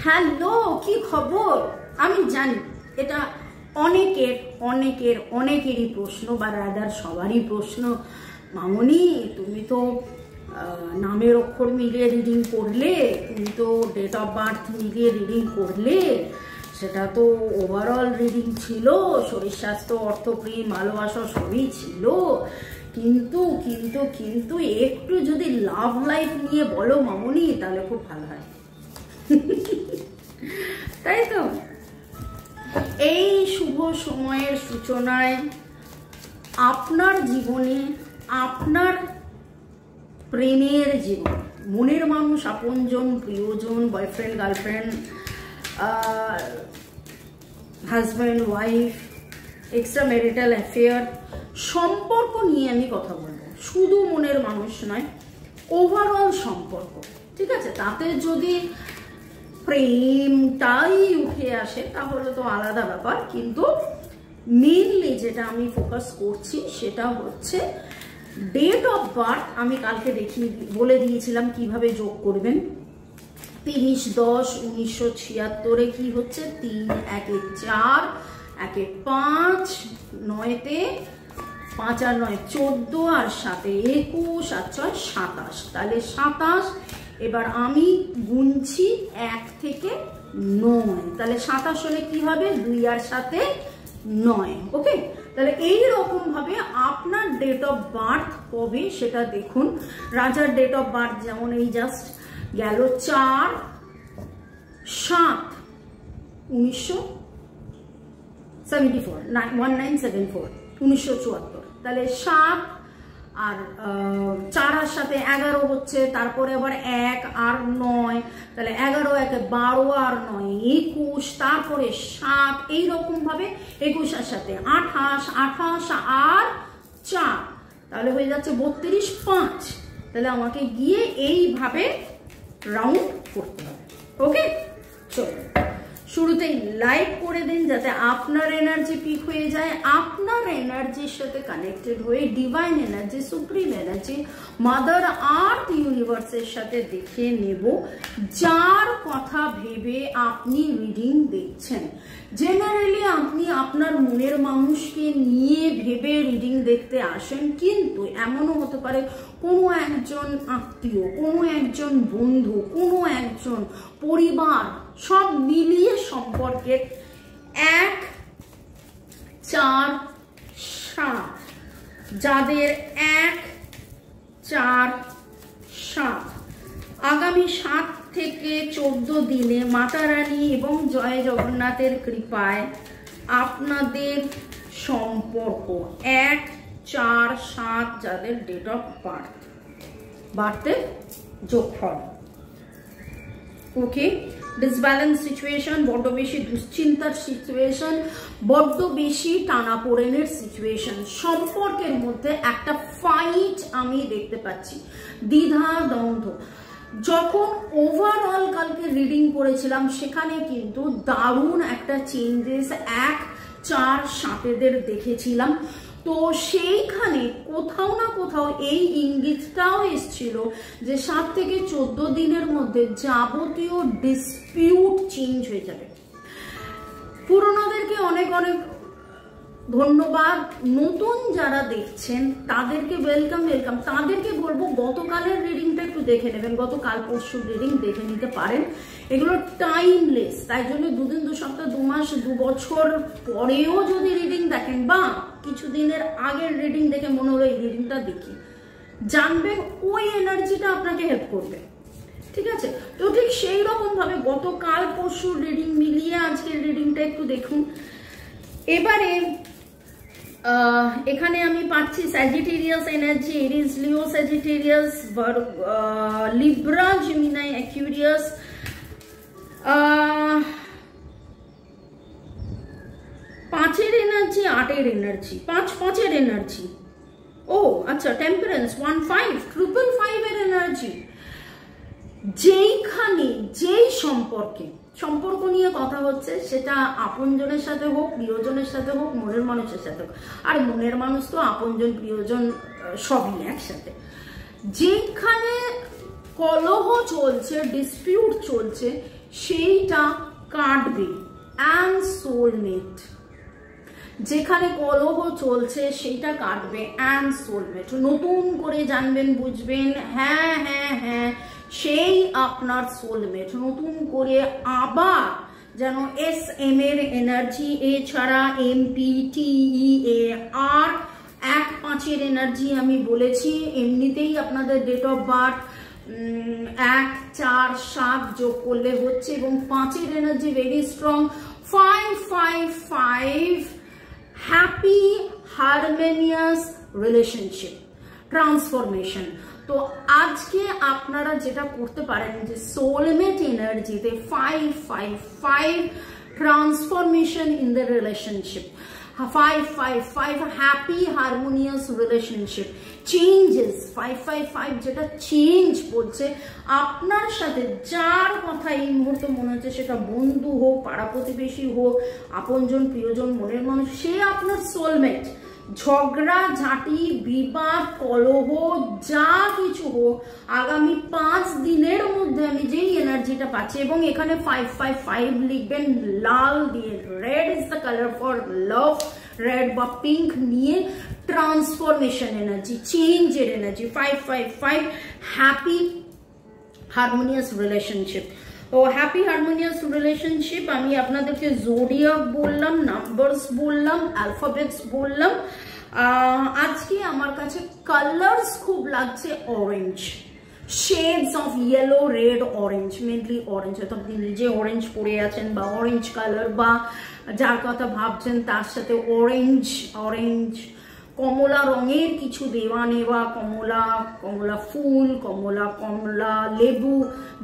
Hello, কি খবর? আমি জানি এটা অনেকেরই প্রশ্ন, বা রাদার সবারই প্রশ্ন। মামনি, তুমি তো নামের অক্ষর মিলিয়ে রিডিং করলে, তুমি তো ডেট অফ বার্থ মিলিয়ে রিডিং করলে, সেটা তো ওভারঅল রিডিং ছিল, শরীর স্বাস্থ্য, অর্থ, প্রেম, ভালোবাসা সবই ছিল, কিন্তু কিন্তু কিন্তু একটু যদি লাভ লাইফ নিয়ে বলো মামনি, তাহলে খুব ভালো হয়। তাই তো? এই শুভ সময়ের সূচনায় আপনার জীবনে, আপনার প্রেমের জীবন, মনের মানুষ, আপনজন, প্রিয়জন, boyfriend, girlfriend, husband, wife, extra marital affair, সম্পর্ক নিয়ে আমি কথা বলবো। শুধু মনের মানুষ নয়, ওভারঅল সম্পর্ক, ঠিক আছে? তাতে যদি প্রেমটাই উঠে আসে তাহলে তো আলাদা ব্যাপার, কিন্তু মেইনলি যেটা আমি ফোকাস করছি সেটা হচ্ছে ডেট অফ বার্থ। আমি কালকে বলে দিয়েছিলাম কিভাবে যোগ করবেন। 30-10-1976 কি হচ্ছে? 3 1 4 1 5 9 5 আর 9 14 আর 7 21 আর 6 27, তাহলে 27। এবার আমি গুনছি 1 থেকে 9, তাহলে 27 হলে কি হবে? 2 আর 7 9। ওকে, তাহলে এই রকম ভাবে আপনার ডেট অফ বার্থ কবে সেটা দেখুন। রাজার ডেট অফ বার্থ যেমন এই জাস্ট গেল 4/7/1974, 1974, তাহলে 7 আর 4 আর 7 11 হচ্ছে, তারপরে আবার 1 আর 9, তাহলে 11 1 12 আর 9 21, তারপরে 7, এইরকম ভাবে 21 আর 7 28, 28 আর 4, তাহলে হয়ে যাচ্ছে 32 5। তাহলে আমাকে গিয়ে এইভাবে রাউন্ড করতে হবে। ওকে, চলো শুরুতেই লাইক করে দিন যাতে আপনার এনার্জি পিক হয়ে যায়। আপনার এনার্জির সাথে কানেক্টেড হয়ে divine energy, supreme energy, mother earth ইউনিভার্সের সাথে দেখে নেব যার কথা ভেবে আপনি রিডিং দেখছেন। জেনারেলি আপনি আপনার মনের মানুষকে নিয়ে ভেবে রিডিং দেখতে আসেন, কিন্তু এমনও হতে পারে কোনো একজন আত্মীয়, কোনো একজন বন্ধু, কোনো একজন পরিবার, সব মিলিয়ে সম্পর্কের 1 4 7, যাদের 1 4 7 আগামী 7 থেকে 14 দিনে মাতা রানী এবং জয় জগন্নাথের কৃপায় আপনাদের সম্পর্ক 1 4 7, যাদের ডেট অফ বার্থের যোগফল। ওকে, ডিসব্যালেন্স সিচুয়েশন, বড্ড বেশি দুশ্চিন্তার সিচুয়েশন, বড্ড বেশি টানাপোড়েনের সিচুয়েশন, সম্পর্কের মধ্যে একটা ফাইট আমি দেখতে পাচ্ছি, দ্বিধা দ্বন্দ্ব। যখন ওভারঅল কালকে রিডিং করেছিলাম সেখানে কিন্তু দারুণ একটা চেঞ্জেস 1 4 7 দেখেছিলাম। তো সেইখানে কোথাও না কোথাও এই ইঙ্গিতটাও এসেছিল যে 7 থেকে 14 দিনের মধ্যে যাবতীয় ডিসপিউট চেঞ্জ হয়ে যাবে। পুরোনোদেরকে অনেক অনেক ধন্যবাদ, নতুন যারা দেখছেন তাদেরকে ওয়েলকাম। তাদেরকে বলবো গতকালের রিডিংটা একটু দেখে নেবেন, গতকাল পরশুর রিডিং দেখে নিতে পারেন। এগুলো টাইমলেস, তাই জন্য 2 দিন 2 সপ্তাহ 2 মাস 2 বছর পরেও যদি রিডিং দেখেন বা কিছুদিনের আগের রিডিং দেখে মনে হলো এই রিডিংটা দেখি, জানবেন ওই এনার্জিটা আপনাকে হেল্প করবে। ঠিক আছে, তো ঠিক সেই রকম ভাবে গতকাল পরশুর রিডিং মিলিয়ে আজকের রিডিংটা একটু দেখুন। এবারে এখানে আমি পাচ্ছি Sagittarius energy, Aries, Leo, Sagittarius, Libra, Gemini, Aquarius, 5-এর এনার্জি, 8-এর এনার্জি, 5-5-এর এনার্জি। ও আচ্ছা, টেম্পারেন্স, 1-5, 555-এর এনার্জি। যেইখানে যেই সম্পর্ক নিয়ে কথা হচ্ছে, সেটা আপনজনের সাথে হোক, প্রিয়জনের সাথে হোক, মনের মানুষের সাথে হোক, আর মনের মানুষ তো আপনজন প্রিয়জন সবই একসাথে। যেখানে কলহ চলছে, ডিসপিউট চলছে, সেইটা কাটবে। অ্যান্ড সোলমেট, যেখানে কলহ চলছে সেইটা কাটবে। অ্যান্ড সোলমেট, নতুন করে জানবেন, বুঝবেন, হ্যাঁ হ্যাঁ হ্যাঁ সেই আপনার সোলমেট। নতুন করে আবার যেন SM এর এনার্জি, এছাড়া MPTEAR 1-5 এনার্জি আমি বলেছি। এমনিতেই আপনাদের ডেট অফ বার্থ 1, 4, 7 যোগ করলে হচ্ছে, এবং 5 energy very strong. 5, 5, 5 happy harmonious relationship, transformation. তো আজকে আপনারা যেটা করতে পারেন যে সোলমেট এনার্জিতে 5, 5, 5 transformation in the relationship, 5, 5, 5 happy harmonious relationship, changes, 5, 5, 5 যেটা চেঞ্জ বলছে আপনার সাথে। যার কথা এই মুহূর্তে মনে হচ্ছে, সেটা বন্ধু হোক, পাড়া প্রতিবেশী হোক, আপনজন, প্রিয়জন, মনের মানুষ, সে আপনার সোলমেট। ঝগড়া ঝাঁটি, বিবাদ, কলহ যা কিছু হোক, আগামী 5 দিনের মধ্যে আমি যেই এনার্জিটা পাচ্ছি, এবং এখানে 5, 5, 5 লিখবেন লাল দিয়ে। Red is the colour for love, red বা পিঙ্ক নিয়ে ট্রান্সফরমেশন এনার্জি, চেঞ্জের এনার্জি। 5, 5, 5 happy harmonious relationship. তো হ্যাপি হারমোনিয়াস রিলেশনশিপ আমি আপনাদেরকে জোডিয়াক বললাম, নাম্বারস বললাম, অ্যালফাবেটস বললাম। আজকে আমার কাছে কালার্স খুব লাগছে orange, shades of yellow, red, orange, mainly orange. হয়তো আপনি নিজে অরেঞ্জ পরে আছেন, বা অরেঞ্জ কালার, বা যার কথা ভাবছেন তার সাথে অরেঞ্জ, অরেঞ্জ কমলা রঙের কিছু দেওয়া নেওয়া, কমলা, কমলা ফুল, কমলা, কমলা লেবু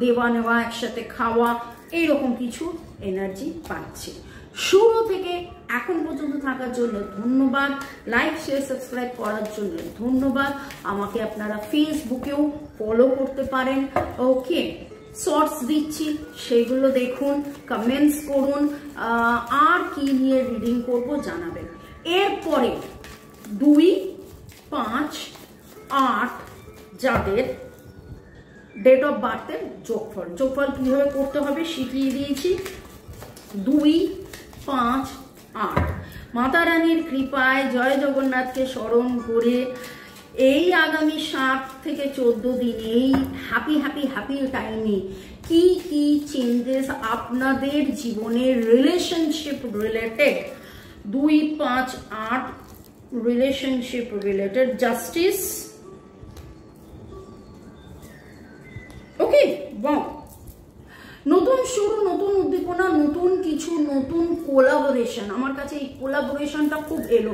দেওয়া নেওয়া, একসাথে খাওয়া, এইরকম কিছু এনার্জি পাচ্ছি। শুরু থেকে এখন পর্যন্ত থাকার জন্য ধন্যবাদ। লাইক, শেয়ার, সাবস্ক্রাইব করার জন্য ধন্যবাদ। আমাকে আপনারা ফেসবুকেও ফলো করতে পারেন। ওকে, শর্টস দিচ্ছি, সেগুলো দেখুন, কমেন্টস করুন, আর কি নিয়ে রিডিং করব জানাবেন। এরপরে 2, 5, 8 যাদের ডেট অফ বার্থের যোগফল কিভাবে করতে হবে শিখিয়ে দিয়েছি। 2, 5, 8 মাতা রানীর কৃপায় জয় জগন্নাথকে স্মরণ করে এই আগামী 7 থেকে 14 দিন এই হ্যাপি হ্যাপি হ্যাপি টাইমে কি কি চেঞ্জেস আপনাদের জীবনে relationship related, 2, 5, 8 relationship related, justice. Okay, নতুন শুরু, নতুন উদ্দীপনা, নতুন কিছু, নতুন কোলাবোরেশন। আমার কাছে এই কোলাবোরেশনটা খুব এলো।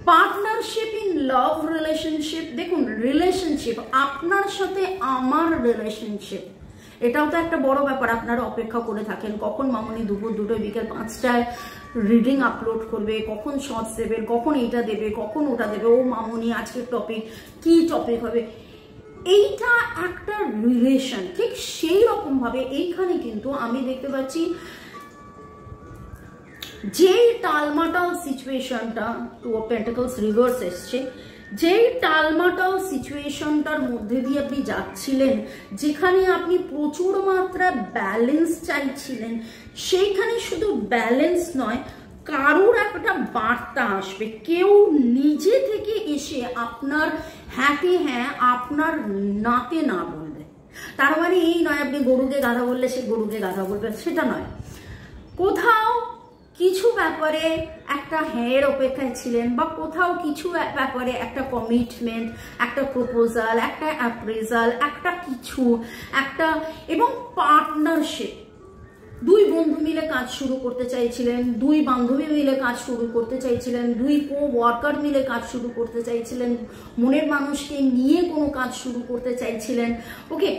Partnership in love relationship. দেখুন, রিলেশনশিপ, আপনার সাথে আমার রিলেশনশিপ, এটাও তো একটা বড় ব্যাপার। আপনারা অপেক্ষা করে থাকেন কখন মামনি দুপুর 2টোয়, বিকেল 5টায় রিডিং আপলোড করবে, কখন শর্টস দেবে, কখন এইটা দেবে, কখন ওটা দেবে। ও মামনি আজকের টপিক কি, টপিক হবে, এইটা একটা রিলেশন। ঠিক সেই রকম ভাবে এইখানে কিন্তু আমি দেখতে পাচ্ছি যেই টালমাটাল সিচুয়েশনটা, 2 of Pentacles রিভার্স এসছে, যেই টালমাটাল সিচুয়েশনটার মধ্যে দিয়ে আপনি যাচ্ছিলেন, যেখানে আপনি প্রচুর মাত্রায় ব্যালেন্স চাইছিলেন, সেইখানে শুধু ব্যালেন্স নয়, কারোর একটা বার্তা আসবে। কেউ নিজে থেকে এসে আপনার হ্যাঁকে হ্যাঁ, আপনার নাকে না বলবে। তার মানে এই নয় আপনি গরুকে গাধা বললে সে গরুকে গাধা বলবে, সেটা নয়। কোথাও কিছু ব্যাপারে একটা হ্যাঁর অপেক্ষায় ছিলেন, বা কোথাও কিছু ব্যাপারে একটা কমিটমেন্ট, একটা প্রপোজাল, একটা অ্যাপ্রেজাল, একটা কিছু, একটা, এবং পার্টনারশিপ। 2 বন্ধু মিলে কাজ শুরু করতে চাইছিলেন, 2 বান্ধবী মিলে কাজ শুরু করতে চাইছিলেন, 2 কো-ওয়ার্কার মিলে কাজ শুরু করতে চাইছিলেন, মনের মানুষকে নিয়ে কোনো কাজ শুরু করতে চাইছিলেন। ওকে,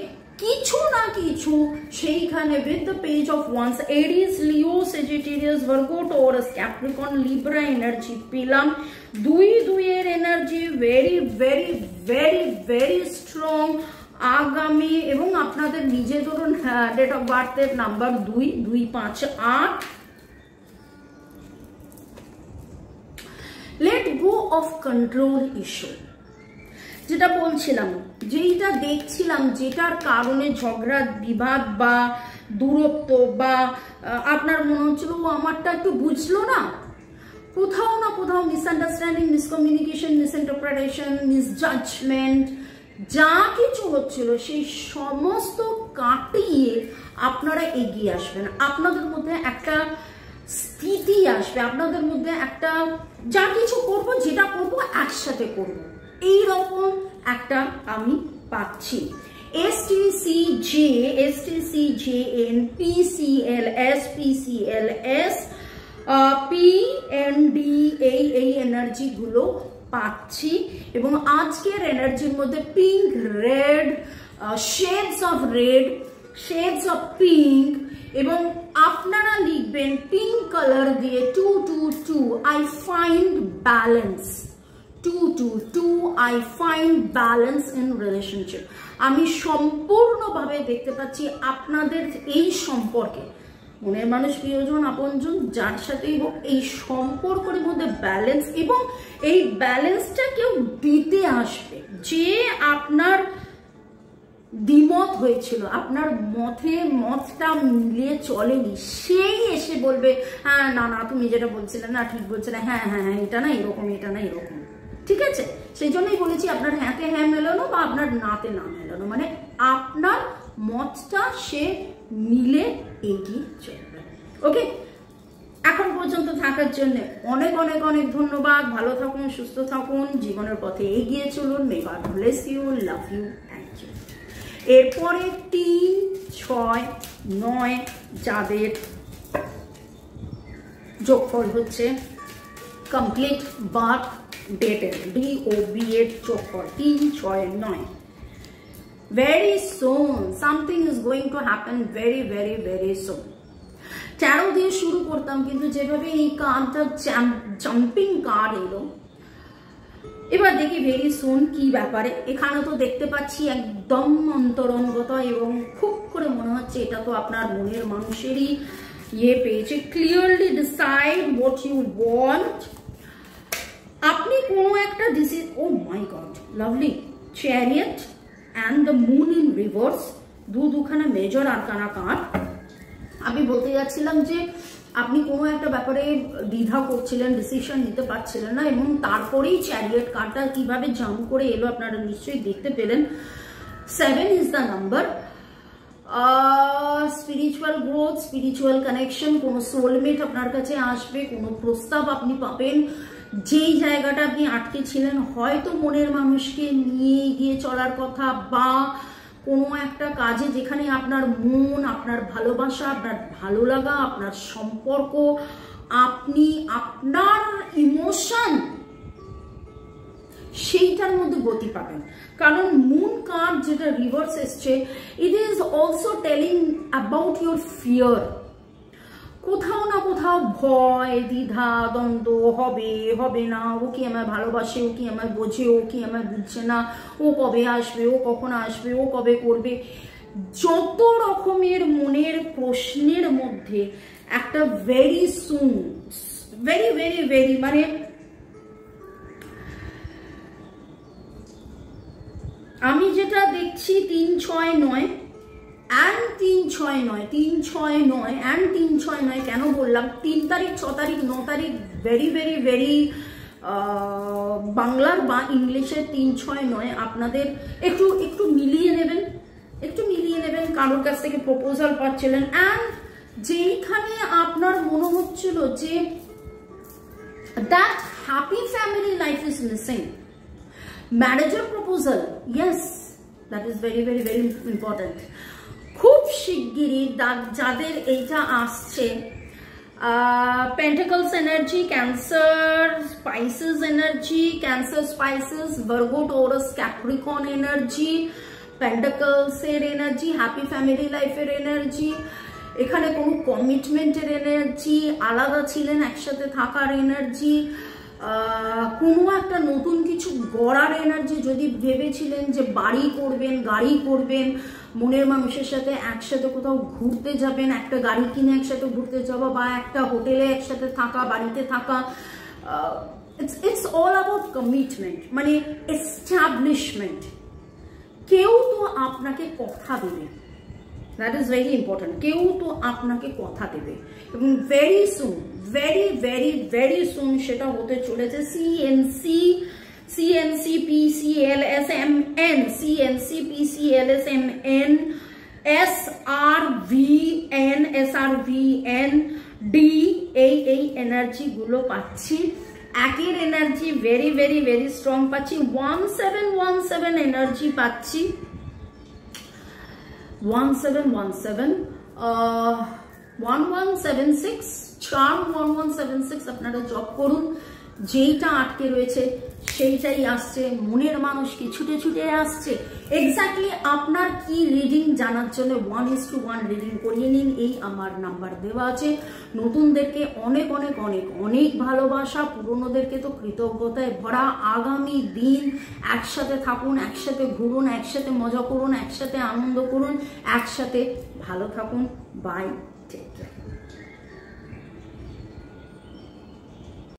কিছু না কিছু সেইখানে with the page of wands, Aries, Leo, Sagittarius, Virgo, Taurus, Capricorn, Libra energy পেলাম। 2 এর energy very very very very strong আগামী, এবং আপনাদের নিজে ধরুন ডেট অফ বার্থের number 2, 2, 5, 8। Let go of control issue. যেটা বলছিলাম, যেইটা দেখছিলাম, যেটার কারণে ঝগড়া বিবাদ বা দূরত্ব বা আপনার মনে হচ্ছিল ও আমারটা একটু বুঝলো না, কোথাও না কোথাও মিসআন্ডারস্ট্যান্ডিং, মিসকমিউনিকেশন, মিসইন্টারপ্রিটেশন, মিসজাজমেন্ট যা কিছু হচ্ছিল সেই সমস্ত কাটিয়ে আপনারা এগিয়ে আসবেন। আপনাদের মধ্যে একটা স্থিতি আসবে, আপনাদের মধ্যে একটা যা কিছু করব, যেটা করব একসাথে করব, এইরকম একটা আমি পাচ্ছি। STCJN, PCLS, PND এই এনার্জি গুলো পাচ্ছি। এবং আজকের এনার্জির মধ্যে pink, red, shades of red, shades of pink, এবং আপনারা লিখবেন পিঙ্ক কালার দিয়ে 222 I find balance, 222 I find balance in relationship। আমি সম্পূর্ণভাবে দেখতে পাচ্ছি আপনাদের এই সম্পর্কে, মনের মানুষ, প্রিয়জন, আপনজন, যার সাথেই হোক, এই সম্পর্কের মধ্যে ব্যালেন্স, এবং এই ব্যালেন্সটা কেউ দিতে আসবে। যে আপনার দ্বিমত হয়েছিল, আপনার মতটা মিলিয়ে চলেনি, সেই এসে বলবে হ্যাঁ না না তুমি যেটা বলছিলে না ঠিক বলছে না, হ্যাঁ হ্যাঁ হ্যাঁ এটা না এরকম, এটা না এরকম, ঠিক আছে? সেই জন্যই বলেছি আপনার হ্যাঁতে হ্যাঁ মেলানো বা আপনার নাতে না মেলানো, মানে আপনার মতটা সে মিলে এগিয়ে চলবে। ওকে, এখন পর্যন্ত থাকার জন্য অনেক অনেক অনেক ধন্যবাদ। ভালো থাকুন, সুস্থ থাকুন, জীবনের পথে এগিয়ে চলুন। May God bless you, love you, thank you. এরপরে 3, 6, 9 যাদের যোগফল হচ্ছে কমপ্লিট বার্থ ডেটের, DOB এর যোগফল 3, 6, 9। Very soon something is going to happen, very very very soon। 13 দিয়ে শুরু করতাম, কিন্তু যেভাবে এই কার্ডটা জাম্পিং কার্ড এলো, এবার দেখি ভেরি সুন কি ব্যাপারে। এখানে তো দেখতে পাচ্ছি একদম অন্তরঙ্গত, এবং খুব করে মনে হচ্ছে এটা তো আপনার মনের মানুষেরই ইয়ে পেয়েছে। Clearly decide what you want. আপনি কোনো একটা decision, oh my God lovely, chariot and the moon in reverse, দুখানা মেজর আরকানা কার্ড। আমি বলতে যাচ্ছিলাম যে আপনি কোনো একটা ব্যাপারে দ্বিধা করছিলেন, ডিসিশন নিতে পারছিলেন না, এবং তারপরেই চ্যারিয়েট কার্ডটা কিভাবে জাম্প করে এলো আপনারা নিশ্চয়ই দেখতে পেলেন। 7 is the number। Spiritual growth, spiritual connection, কোনো সোলমেট আপনার কাছে আসবে, কোনো প্রস্তাব আপনি পাবেন। যেই জায়গাটা আপনি আটকে ছিলেন, হয়তো মনের মানুষকে নিয়ে এগিয়ে চলার কথা, বা কোনো একটা কাজে যেখানে আপনার মন, আপনার ভালোবাসা, আপনার ভালো লাগা, আপনার সম্পর্ক, আপনি আপনার ইমোশন, সেইটার মধ্যে গতি পাবেন। কারণ মুন কার্ড যেটা রিভার্স এসছে, it is also telling about your fear. কোথাও না কোথাও ভয়, দ্বিধা, দ্বন্দ্ব, হবে হবে না, ও কি আমায় ভালোবাসে, ও কি আমায় বোঝে, ও কি আমায় বুঝছে না, ও কবে আসবে, ও কখন আসবে, ও কবে করবে, যত রকমের মনের প্রশ্নের মধ্যে একটা very soon, very very very, মানে আমি যেটা দেখছি 3, 6, 9 and 3, 6, 9, 3, 6, 9 and 3, 6, 9 কেন বললাম? 3 তারিখ, 6 তারিখ, 9 তারিখ ভেরি ভেরি ভেরি বাংলার বা ইংলিশের 3, 6, 9 আপনাদের একটু মিলিয়ে নেবেন, কারোর কাছ থেকে প্রপোজাল পাচ্ছিলেন, অ্যান্ড যেইখানে আপনার মনে হচ্ছিল যে that happy family life is missing, ম্যারেজের proposal, yes, that is very very very important. খুব শিগগিরই যাদের এইটা আসছে, pentacles energy, Cancer Pisces energy, Cancer Pisces, Virgo Taurus Capricorn energy, pentacles এর এনার্জি, হ্যাপি ফ্যামিলি লাইফের এনার্জি, এখানে কোনো কমিটমেন্টের এনার্জি, আলাদা ছিলেন একসাথে থাকার এনার্জি, কোনো একটা নতুন কিছু গড়ার এনার্জি। যদি ভেবেছিলেন যে বাড়ি করবেন, গাড়ি করবেন, মনের মানুষের সাথে একসাথে কোথাও ঘুরতে যাবেন, একটা গাড়ি কিনে একসাথে ঘুরতে যাওয়া, বা একটা হোটেলে একসাথে থাকা, বাড়িতে থাকা, it's all about commitment, মানে establishment. কেউ তো আপনাকে কথা দেবে, দ্যাট ইজ ভেরি ইম্পর্টেন্ট। কেউ তো আপনাকে কথা দেবে এবং very soon, very very very soon সেটা হতে চলেছে CNCPCLSMN, CNCPCLSMN, SRVN D, এই এনার্জি গুলো পাচ্ছি। একের energy very very very strong পাচ্ছি। 1717 এনার্জি পাচ্ছি, 1717, 1176, 41176 আপনারা জব করুন। যেইটা আটকে রয়েছে সেইটাই আসছে, মনের মানুষ কি ছুটে ছুটে আসছে। এক্স্যাক্টলি আপনার কি রিডিং জানার জন্য 1:1 রিডিং করিয়ে নিন, এই আমার নাম্বার দেওয়া আছে। নতুনদেরকে অনেক অনেক অনেক অনেক ভালোবাসা, পুরনোদেরকে তো কৃতজ্ঞতায় ভরা। আগামী দিন একসাথে থাকুন, একসাথে ঘুরুন, একসাথে মজা করুন, একসাথে আনন্দ করুন, একসাথে ভালো থাকুন। Bye, take care.